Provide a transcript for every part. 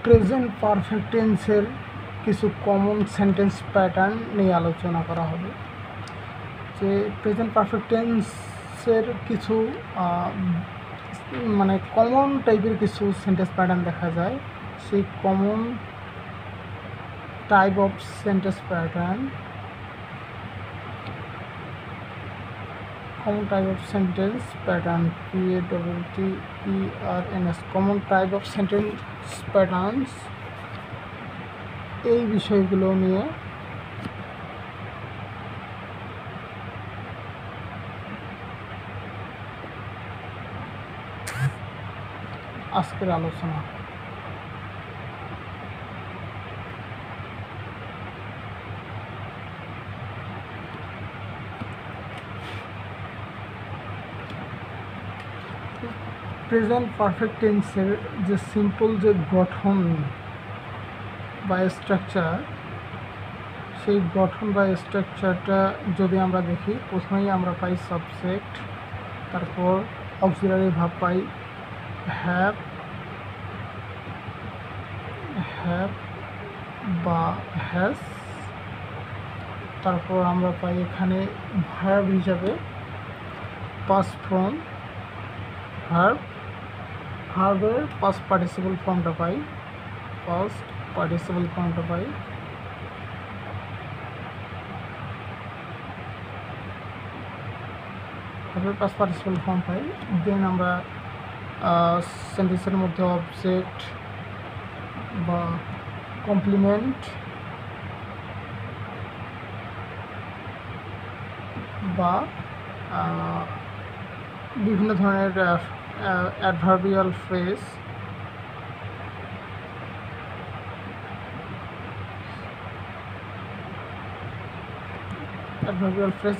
Present perfect টেন্সের কিছু common sentence pattern নিয়ে আলোচনা করা হবে। যে প্রেজেন্ট পারফেক্ট টেন্সের কিছু মানে কমন টাইপের কিছু সেন্টেন্স প্যাটার্ন দেখা যায়। সেই common type of sentence pattern PATTERNS common type of sentence patterns, এই বিষয়গুলো নিয়ে আজকের আলোচনা। প্রেজেন্ট পারফেক্ট টেন্সের যে সিম্পল যে গঠন বা স্ট্রাকচার, সেই গঠন বা স্ট্রাকচারটা যদি আমরা দেখি, প্রথমেই আমরা পাই সাবজেক্ট, তারপর অক্সিলারি ভার্ব পাই হ্যাভ বা হ্যাজ, তারপর আমরা পাই এখানে ভার্ব হিসাবে পাস্ট ফর্ম ভার্বের পাস্ট পার্টিসিপল ফর্মটা পাই, ভার্বের পাস্ট পার্টিসিপল ফর্ম পাই। দেন আমরা সেন্টেন্সের মধ্যে অবজেক্ট বা কমপ্লিমেন্ট বা বিভিন্ন ধরনের অ্যাডভার্বিয়াল ফ্রেজ,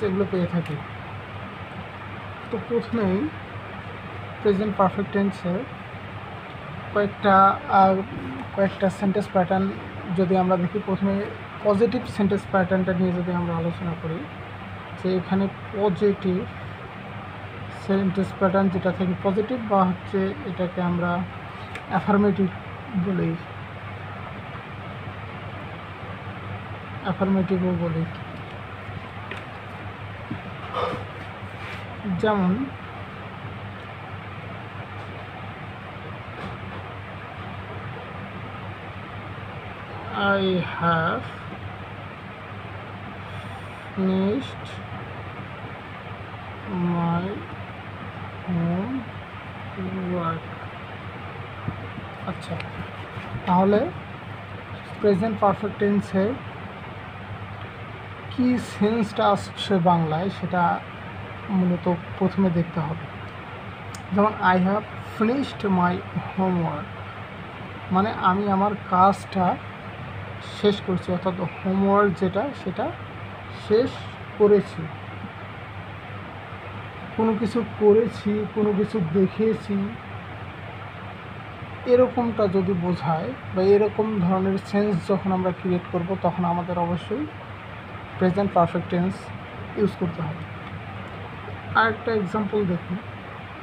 এগুলো পেয়ে থাকি। তো প্রথমেই প্রেজেন্ট পারফেক্ট টেন্সের কয়েকটা সেন্টেন্স প্যাটার্ন যদি আমরা দেখি, প্রথমে পজিটিভ সেন্টেন্স প্যাটার্নটা নিয়ে যদি আমরা আলোচনা করি, যে এখানে পজিটিভ সেন্টেন্স প্যাটার্ন যেটা থেকে পজিটিভ বা হচ্ছে এটাকে আমরা অ্যাফার্মেটিভ বলি, যেমন I have finished my homework। আচ্ছা, তাহলে প্রেজেন্ট পারফেক্ট টেন্সের কি সেন্সটা আসছে বাংলায়, সেটা মূলত প্রথমে দেখতে হবে। যেমন I have finished my homework, মানে আমি আমার কাজটা শেষ করছি, অর্থাৎ হোমওয়ার্ক যেটা সেটা শেষ করেছি। কোনো কিছু করেছি, কোনো কিছু দেখেছি, এরকমটা যদি বোঝায় বা এরকম ধরনের সেন্স যখন আমরা ক্রিয়েট করব, তখন আমাদের অবশ্যই প্রেজেন্ট পারফেক্ট টেন্স ইউজ করতে হবে। আর একটা এক্সাম্পল দেখুন,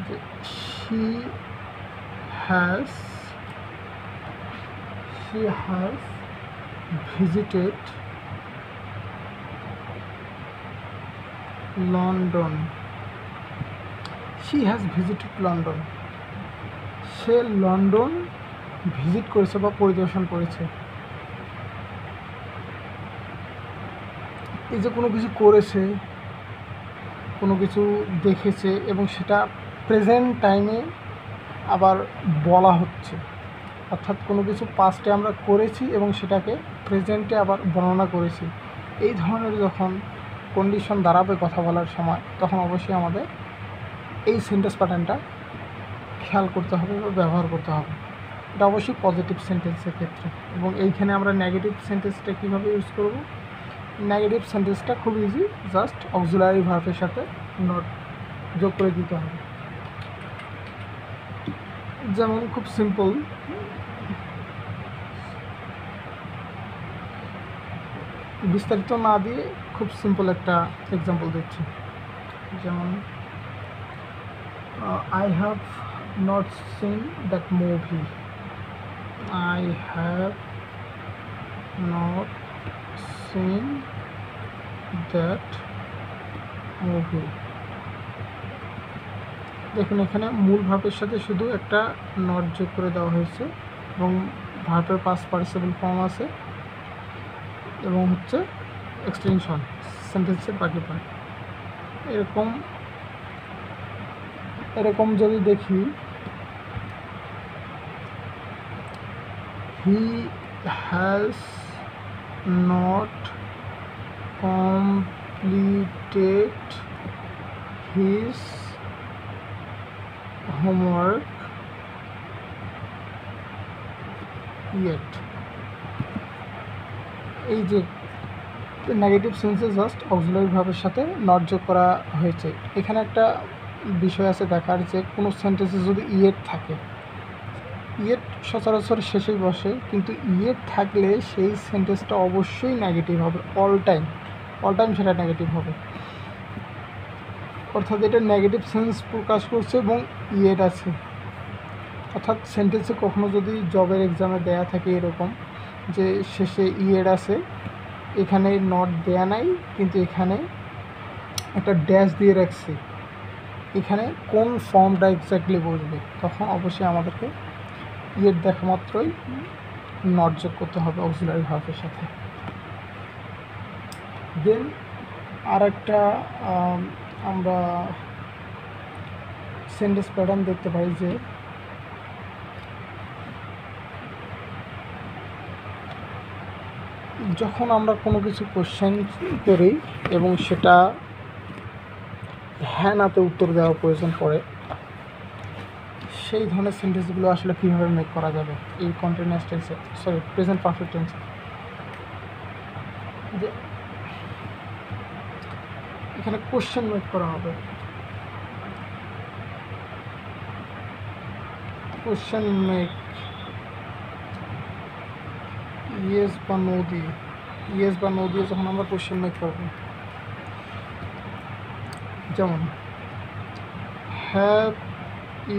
যে she has visited London। Say London visit করেছে বা পরিদর্শন করেছে। এই যে কোনো কিছু করেছে, কোনো কিছু দেখেছে এবং সেটা প্রেজেন্ট টাইমে আবার বলা হচ্ছে, অর্থাৎ কোনো কিছু পাস্টে আমরা করেছি এবং সেটাকে প্রেজেন্টে আবার বর্ণনা করেছি। এই ধরনের যখন কন্ডিশন দাঁড়াবে কথা বলার সময়, তখন অবশ্যই আমাদের এই সেন্টেন্স প্যাটার্নটা খেয়াল করতে হবে বা ব্যবহার করতে হবে। এটা অবশ্যই পজিটিভ সেন্টেন্সের ক্ষেত্রে। এবং এইখানে আমরা নেগেটিভ সেন্টেন্সটা কীভাবে ইউজ করব? নেগেটিভ সেন্টেন্সটা খুব ইজি, জাস্ট অক্সিলারি ভার্বের সাথে নট যোগ করে দিতে হবে। যেমন খুব সিম্পল, বিস্তারিত না দিয়ে খুব সিম্পল একটা এক্সাম্পল দিচ্ছি। যেমন I have not seen that movie। I have not seen that movie. দেখুন এখানে মূল ভার্বের সাথে শুধু একটা নট যোগ করে দেওয়া হয়েছে এবং ভার্বের পাস্ট পার্টিসিপল ফর্ম আছে এবং হচ্ছে এক্সটেনশন সেন্টেন্সের বাকি পার্ট। এরকম যদি দেখি, he has not completed his homework yet. এই যে নেগেটিভ সেন্সে জাস্ট অক্সিলারি ভার্বের সাথে নট যোগ করা হয়েছে। এখানে একটা বিষয় আছে দেখার, যে কোনো সেন্টেন্সে যদি ইয়েট থাকে, ইয়েট সচরাচর শেষেই বসে, কিন্তু ইয়েট থাকলে সেই সেন্টেন্সটা অবশ্যই নেগেটিভ হবে, অল টাইম সেটা নেগেটিভ হবে। অর্থাৎ এটা নেগেটিভ সেন্স প্রকাশ করছে এবং ইয়েট আছে। অর্থাৎ সেন্টেন্সে কখনো যদি জবের এক্সামে দেয়া থাকে এরকম যে শেষে ইয়েট আছে, এখানে নট দেয়া নাই কিন্তু এখানে একটা ড্যাশ দিয়ে রাখছি, এখানে কোন ফর্মটা এক্স্যাক্টলি বসবে, তখন অবশ্যই আমাদেরকে ইয়েট দেখা মাত্রই নট যোগ করতে হবে অক্সিলারি ভার্বের সাথে। দেন আর একটা আমরা সেন্টেন্স প্যাটার্ন দেখতে পাই, যে যখন আমরা কোনো কিছু কোশ্চেন করি এবং সেটা হ্যাঁ নাতে উত্তর দেওয়ার প্রয়োজন পড়ে, সেই ধরনের সেন্টেন্সগুলো আসলে কীভাবে মেক করা যাবে এই কন্টিনিউয়াস টেন্সে, সরি প্রেজেন্ট পারফেক্ট টেন্সে। যে এখানে কোশ্চেন মেক করা হবে, কোশ্চেন মেক ইয়েস বা নো দিয়ে, ইয়েস বা নো দিয়ে যখন আমরা কোশ্চেন মেক করব, যেমন have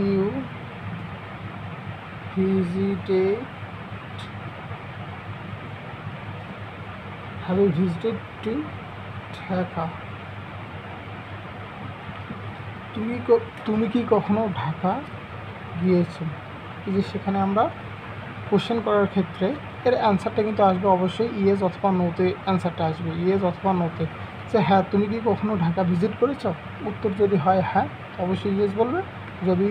you visited to Dhaka, তুমি কি কখনো ঢাকা গিয়েছো। এই যে সেখানে আমরা কোশ্চেন করার ক্ষেত্রে এর অ্যান্সারটা কিন্তু আসবে অবশ্যই ইয়েস অথবা নোতে, অ্যান্সারটা আসবে ইয়েস অথবা নোতে। যে হ্যাঁ তুমি কি কখনো ঢাকা ভিজিট করেছো, উত্তর যদি হয় হ্যাঁ অবশ্যই ইয়েস বলবে, যদি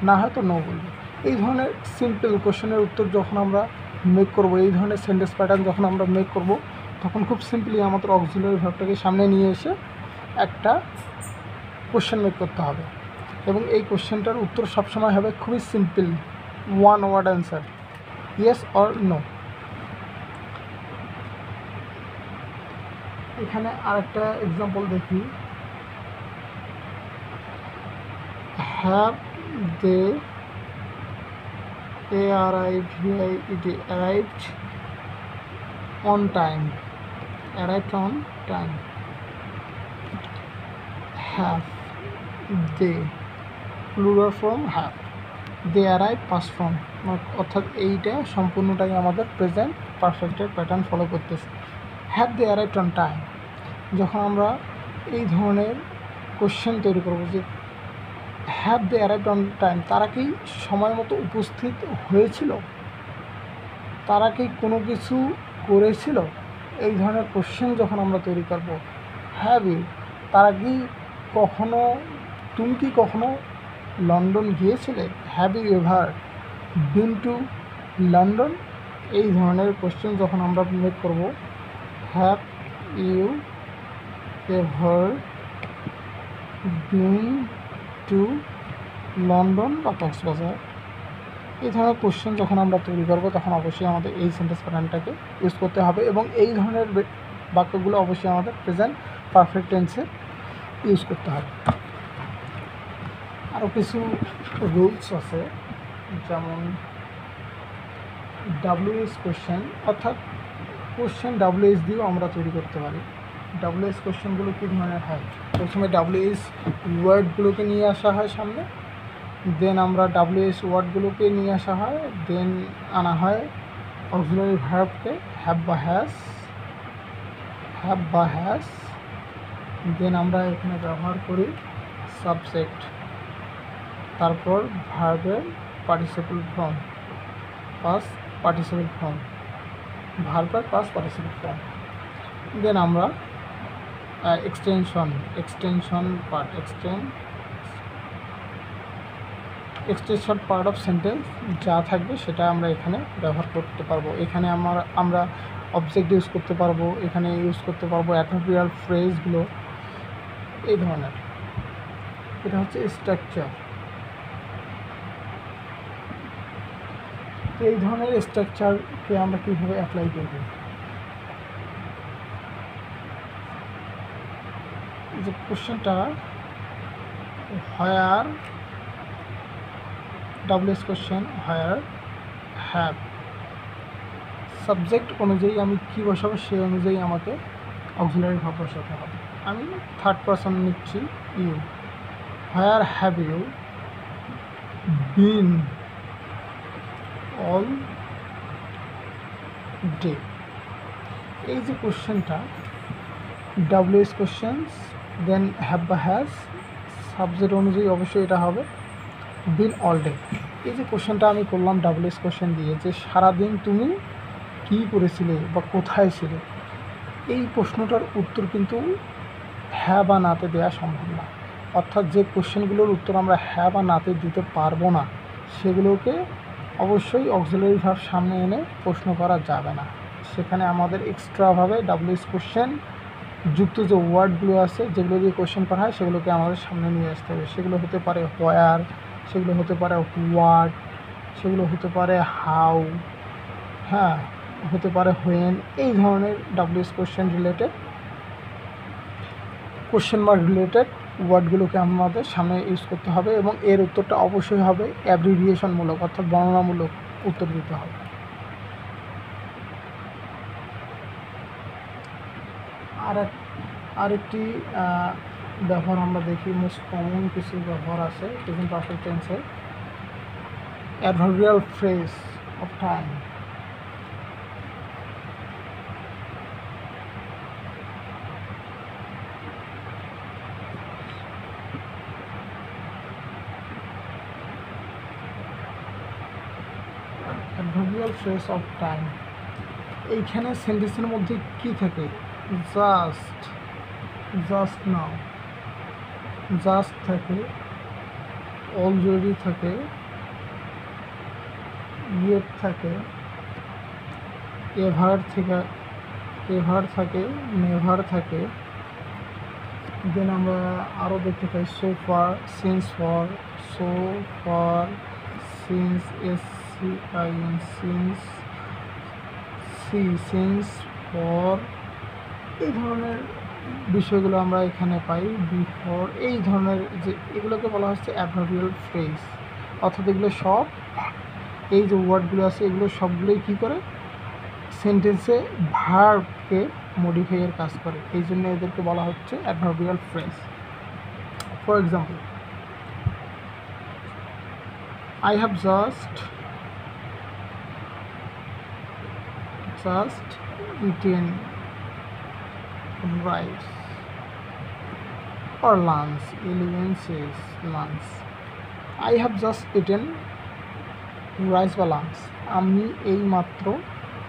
না হয় তো নো বলবে। এই ধরনের সিম্পল কোশ্চেনের উত্তর যখন আমরা মেক করব, এই ধরনের সেন্টেন্স প্যাটার্ন যখন আমরা মেক করব, তখন খুব সিম্পলি আমাদের অক্সিলারি ভার্বটাকে সামনে নিয়ে এসে একটা কোশ্চেন মেক করতে হবে এবং এই কোশ্চেনটার উত্তর সবসময় হবে খুবই simple, one word answer, yes or no. এখানে আরেকটা এক্সাম্পল দেখি, have they arrived on time, have they plural form have, they arrive past form, অর্থাৎ এইটা সম্পূর্ণটাই আমাদের প্রেজেন্ট পারফেক্টের প্যাটার্ন ফলো করতেছে। Have they arrived on time, যখন আমরা এই ধরনের কোশ্চেন তৈরি করবো যে have they arrived on time, তারা কি সময় মতো উপস্থিত হয়েছিল, তারা কি কোনো কিছু করেছিল, এই ধরনের কোশ্চেন যখন আমরা তৈরি করব। হ্যাভ ইউ, তারা কি কখনো, তুমি কি কখনো লন্ডন গিয়েছিলে, have you ever been to London, এই ধরনের কোশ্চেন যখন আমরা মেক করব, have you ever been to London বা কক্সবাজার, এই ধরনের কোশ্চেন যখন আমরা তৈরি করব তখন অবশ্যই আমাদের এই সেন্টেন্স প্যাটার্নটাকে ইউজ করতে হবে এবং এই ধরনের বাক্যগুলো অবশ্যই আমাদের প্রেজেন্ট পারফেক্ট টেন্সে ইউজ করতে হবে। আরও কিছু রুলস আছে, যেমন WH কোশ্চেন, অর্থাৎ কোশ্চেন WH দিয়েও আমরা তৈরি করতে পারি। WH কোশ্চেনগুলো কী ধরনের হয়, প্রথমে WH ওয়ার্ডগুলোকে নিয়ে আসা হয় সামনে দেন আমরা WH ওয়ার্ডগুলোকে নিয়ে আসা হয়, দেন আনা হয় অক্সিলারি ভার্বকে হ্যাভ বা হ্যাজ, দেন আমরা এখানে ব্যবহার করি সাবজেক্ট, তারপর ভার্বের participle form, past participle form, ভার্বের পাস্ট পার্টিসিপল ফর্ম, দেন আমরা এক্সটেনশন পার্ট অফ সেন্টেন্স যা থাকবে সেটা আমরা এখানে ব্যবহার করতে পারবো। এখানে আমরা অবজেক্ট ইউজ করতে পারবো, এখানে ইউজ করতে পারবো অ্যাডভার্বিয়াল ফ্রেজগুলো, এই ধরনের। এটা হচ্ছে স্ট্রাকচার। এই ধরনের স্ট্রাকচারকে আমরা কীভাবে অ্যাপ্লাই করব? যে কোশ্চেনটা হোয়ার WH question where have, subject অনুযায়ী আমি কী বসাবো সেই অনুযায়ী আমাকে অক্সিলারি ভার্ব বসাতে হবে। আমি থার্ড পারসন নিচ্ছি, you. Where have you been all day. এই যে কোশ্চেনটা WH কোশ্চেন্স, দেন হ্যাভ বা হ্যাজ, সাবজেক্ট অনুযায়ী অবশ্যই এটা হবে বিন অল ডে। এই যে কোশ্চেনটা আমি করলাম WH কোশ্চেন দিয়ে, যে সারাদিন তুমি কী করেছিলে বা কোথায় ছিলে, এই প্রশ্নটার উত্তর কিন্তু হ্যাঁ বা নাতে দেওয়া সম্ভব না। অর্থাৎ যে কোশ্চেনগুলোর উত্তর আমরা হ্যাঁ বা নাতে দিতে পারবো না, সেগুলোকে অবশ্যই অক্সিলারি ভার্ব সামনে এনে প্রশ্ন করা যাবে না। সেখানে আমাদের এক্সট্রাভাবে WH কোশ্চেন যুক্ত যে ওয়ার্ডগুলো আছে, যেগুলো দিয়ে কোশ্চেন করা হয়, সেগুলোকে আমাদের সামনে নিয়ে আসতে হবে। সেগুলো হতে পারে হোয়ার, সেগুলো হতে পারে হোয়াট, সেগুলো হতে পারে হাউ, হ্যাঁ, হতে পারে হোয়েন। এই ধরনের WH question related, question mark related ওয়ার্ডগুলোকে আমাদের সামনে ইউজ করতে হবে, এবং এর উত্তরটা অবশ্যই হবে অ্যাব্রিভিয়েশনমূলক, অর্থাৎ বর্ণনামূলক উত্তর দিতে হবে। আরেকটি ব্যবহার আমরা দেখি, মোস্ট কমন কিছু ব্যবহার আছে প্রেজেন্ট পারফেক্ট টেন্সে, adverbial phrase of time. Adverbial phrase of time, এইখানে সেন্টেন্সের মধ্যে কি থাকে? জাস্ট নাও, জাস্ট থাকে, অলরেডি থাকে, ইয়েট থাকে, এভার থাকে, নেভার থাকে। দেন আমরা আরও দেখতে পাই so far, since for, since since for, এই ধরনের বিষয়গুলো আমরা এখানে পাই। বিফোর, এই ধরনের যে এগুলোকে বলা হচ্ছে অ্যাডভার্বিয়াল ফ্রেজ। অর্থাৎ এগুলো সব, এই যে ওয়ার্ডগুলো আছে, এগুলো সবগুলোই কী করে? সেন্টেন্সে ভার্বকে মডিফাইয়ের কাজ করে, এই জন্য এদেরকে বলা হচ্ছে adverbial phrase. For example, I have just eaten rice, or lunch. 11 says lunch. I have just eaten rice বা লাঞ্চ, আমি এই মাত্র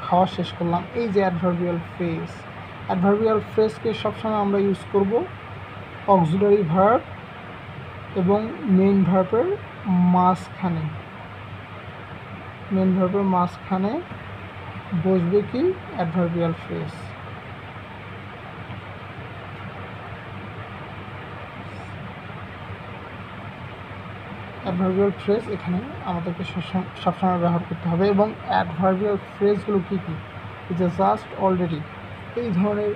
খাওয়া শেষ করলাম। এই যে অ্যাডভার্বিয়াল ফ্রেজকে সবসময় আমরা ইউজ করব অক্সিলারি ভার্ব এবং মেইন ভার্বের মাঝখানে বসবে কি? Adverbial phrase. অ্যাডভার্বিয়াল ফ্রেজ এখানে আমাদেরকে সবসময় ব্যবহার করতে হবে। এবং অ্যাডভার্বিয়াল ফ্রেজগুলো কী কী? যে জাস্ট, অলরেডি, এই ধরনের,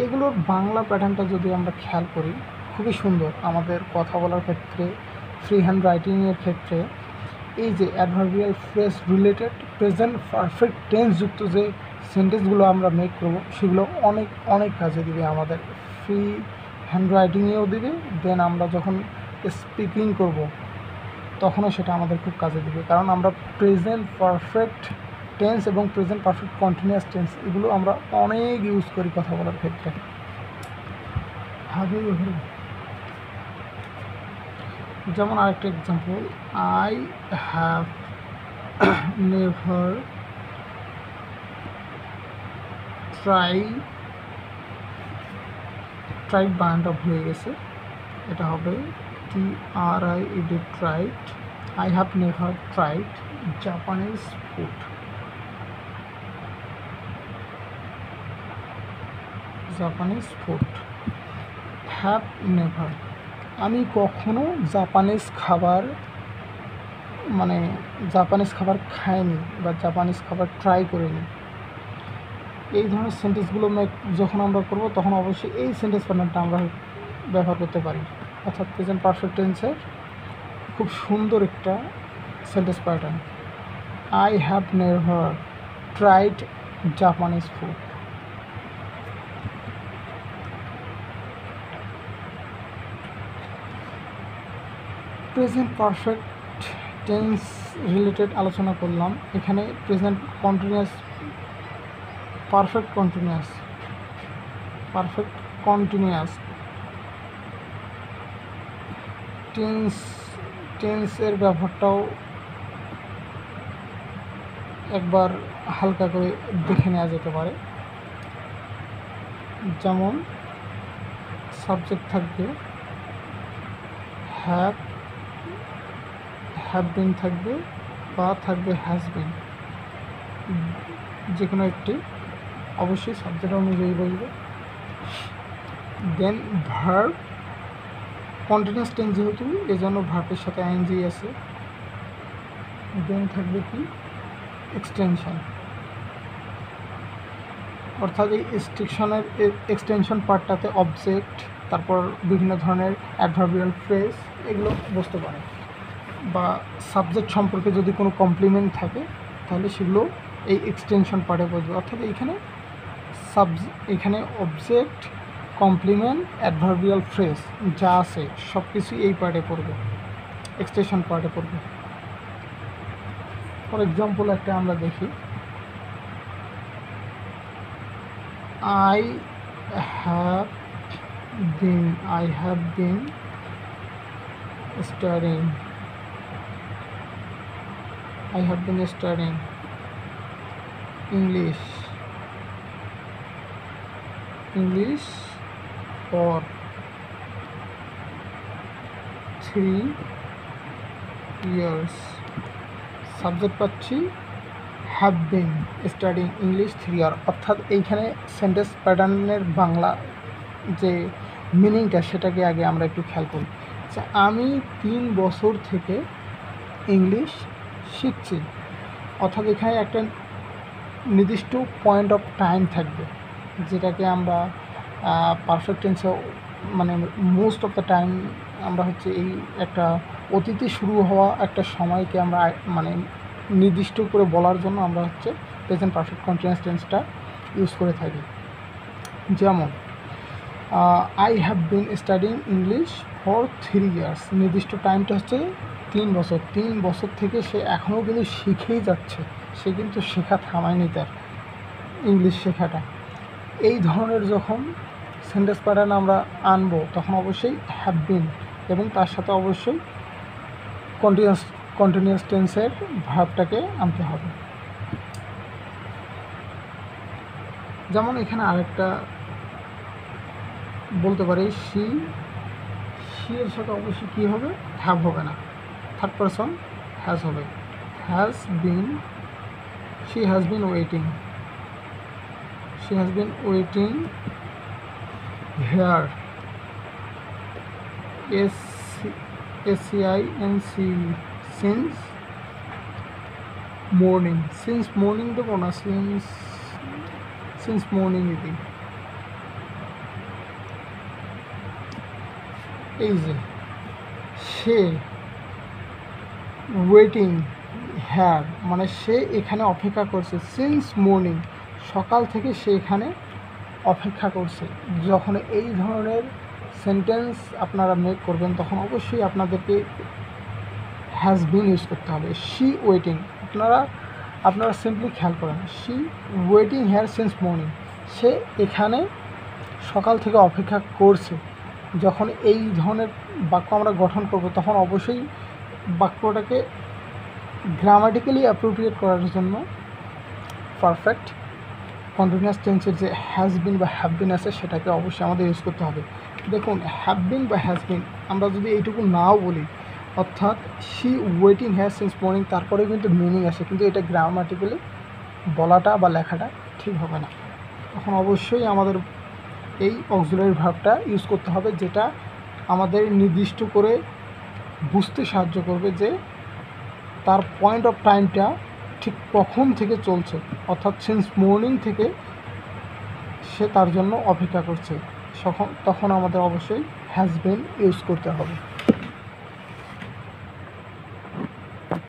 এগুলোর বাংলা প্যাটার্নটা যদি আমরা খেয়াল করি, খুবই সুন্দর আমাদের কথা বলার ক্ষেত্রে, ফ্রি হ্যান্ড রাইটিংয়ের ক্ষেত্রে। এই যে adverbial phrase related present perfect tense যুক্ত যে সেন্টেন্সগুলো আমরা মেক করব, সেগুলো অনেক অনেক কাজে দিবে আমাদের, ফ্রি হ্যান্ড রাইটিংয়েও দিবে। দেন আমরা যখন স্পিকিং করব, তখনও সেটা আমাদের খুব কাজে দিবে, কারণ আমরা প্রেজেন্ট পারফেক্ট টেন্স এবং প্রেজেন্ট পারফেক্ট কন্টিনিউয়াস টেন্স এগুলো আমরা অনেক ইউজ করি কথা বলার ক্ষেত্রে। যেমন আরেকটা example, I have never tried বানানটা ভুলে গেছে, এটা হবে TRIED, tried. I have never tried Japanese food. Have never, আমি কখনো জাপানিজ খাবার খাইনি বা জাপানিজ খাবার ট্রাই করিনি। এই ধরনের সেন্টেন্সগুলো যখন আমরা করব তখন অবশ্যই এই সেন্টেন্স প্যাটার্নটা আমরা ব্যবহার করতে পারি, অর্থাৎ প্রেজেন্ট পারফেক্ট টেন্সের খুব সুন্দর একটা sentence pattern. I have never tried Japanese food. Present perfect tense related আলোচনা করলাম। এখানে প্রেজেন্ট কন্টিনিউয়াস, পারফেক্ট কন্টিনিউয়াস টেন্সের ব্যবহারটাও একবার হালকা করে দেখে নেওয়া যেতে পারে। যেমন সাবজেক্ট থাকবে হ্যাভ বিন থাকবে বা থাকবে হ্যাজ বিন, যে কোনো একটি অবশ্যই সাবজেক্ট অনুযায়ী বলবে। দেন ভার্ব, কন্টিনিউয়াস টেন্স যেহেতু এজন্য ভার্বের সাথে আইএনজি আছে। দেন থাকবে কি এক্সটেনশন, অর্থাৎ এই এক্সটেনশন পার্টটাতে অবজেক্ট, তারপর বিভিন্ন ধরনের অ্যাডভার্বিয়াল ফ্রেজ এগুলো বসতে পারে, বা সাবজেক্ট সম্পর্কে যদি কোনো কমপ্লিমেন্ট থাকে তাহলে সেগুলো এই এক্সটেনশন পার্টে বসবে। অর্থাৎ এখানে অবজেক্ট, কমপ্লিমেন্ট, অ্যাডভার্বিয়াল ফ্রেজ যা আছে সব কিছু এই পার্টে পড়বে, এক্সটেনশন পার্টে পড়বে। ফর এক্সাম্পল একটা আমরা দেখি, I have been studying English for 3 years। Subject পাচ্ছি হ্যাভ বিন স্টাডিং ইংলিশ 3 ইয়ার, অর্থাৎ এইখানে সেন্টেন্স প্যাটার্নের বাংলা যে মিনিংটা সেটাকে আগে আমরা একটু খেয়াল করি। আচ্ছা, আমি 3 বছর থেকে ইংলিশ শিখছি, অর্থাৎ এখানে একটা নির্দিষ্ট পয়েন্ট অফ টাইম থাকবে, যেটাকে আমরা পারফেক্ট টেন্সে মানে মোস্ট অফ দ্য টাইম আমরা হচ্ছে এই একটা অতীতে শুরু হওয়া একটা সময়কে আমরা মানে নির্দিষ্ট করে বলার জন্য আমরা হচ্ছে প্রেজেন্ট পারফেক্ট কন্টিনিউয়াস টেন্সটা ইউজ করে থাকি। যেমন I have been studying English for 3 years, নির্দিষ্ট টাইমটা হচ্ছে 3 বছর। 3 বছর থেকে সে এখনও কিন্তু শিখেই যাচ্ছে, সে কিন্তু শেখা থামায়নি তার ইংলিশ শেখাটা। এই ধরনের যখন সেন্টেন্স প্যাটার্ন আমরা আনবো তখন অবশ্যই হ্যাভ বিন এবং তার সাথে অবশ্যই কন্টিনিউয়াস টেন্সের ভার্বটাকে আনতে হবে। যেমন এখানে আরেকটা বলতে পারি, শি এর সাথে অবশ্যই কী হবে, হ্যাভ হবে না, থার্ড পারসন হ্যাজ হবে। She has been waiting here, SCINC, since morning দেবো না, since morning দিই। এই যে সে ওয়েটিং হেয়ার মানে সে এখানে অপেক্ষা করছে, সিন্স মর্নিং সকাল থেকে সে এখানে অপেক্ষা করছে। যখন এই ধরনের সেন্টেন্স আপনারা মেক করবেন তখন অবশ্যই আপনাদেরকে হ্যাজ বিন ইউজ করতে হবে। শি ওয়েটিং, আপনারা সিম্পলি খেয়াল করেন, she waiting here since morning, সে এখানে সকাল থেকে অপেক্ষা করছে। যখন এই ধরনের বাক্য আমরা গঠন করব তখন অবশ্যই বাক্যটাকে গ্রামাটিক্যালি অ্যাপ্রোপ্রিয়েট করার জন্য পারফেক্ট কন্টিনিউয়াস টেন্সের যে হ্যাজ বিন বা হ্যাভ বিন আছে সেটাকে অবশ্যই আমাদের ইউজ করতে হবে। দেখুন, হ্যাভ বিন বা হ্যাজ বিন আমরা যদি এইটুকু নাও বলি, অর্থাৎ she waiting has since morning, তারপরে কিন্তু মিনিং আসে, কিন্তু এটা গ্রামাটিক্যালি বলাটা বা লেখাটা ঠিক হবে না। তখন অবশ্যই আমাদের এই অক্সিলারি ভার্বটা ইউজ করতে হবে, যেটা আমাদের নির্দিষ্ট করে বুঝতে সাহায্য করবে যে তার পয়েন্ট অফ টাইমটা ঠিক কখন থেকে চলছে, অর্থাৎ সিন্স মর্নিং থেকে সে তার জন্য অপেক্ষা করছে। তখন আমাদের অবশ্যই হ্যাজ বিন ইউজ করতে হবে।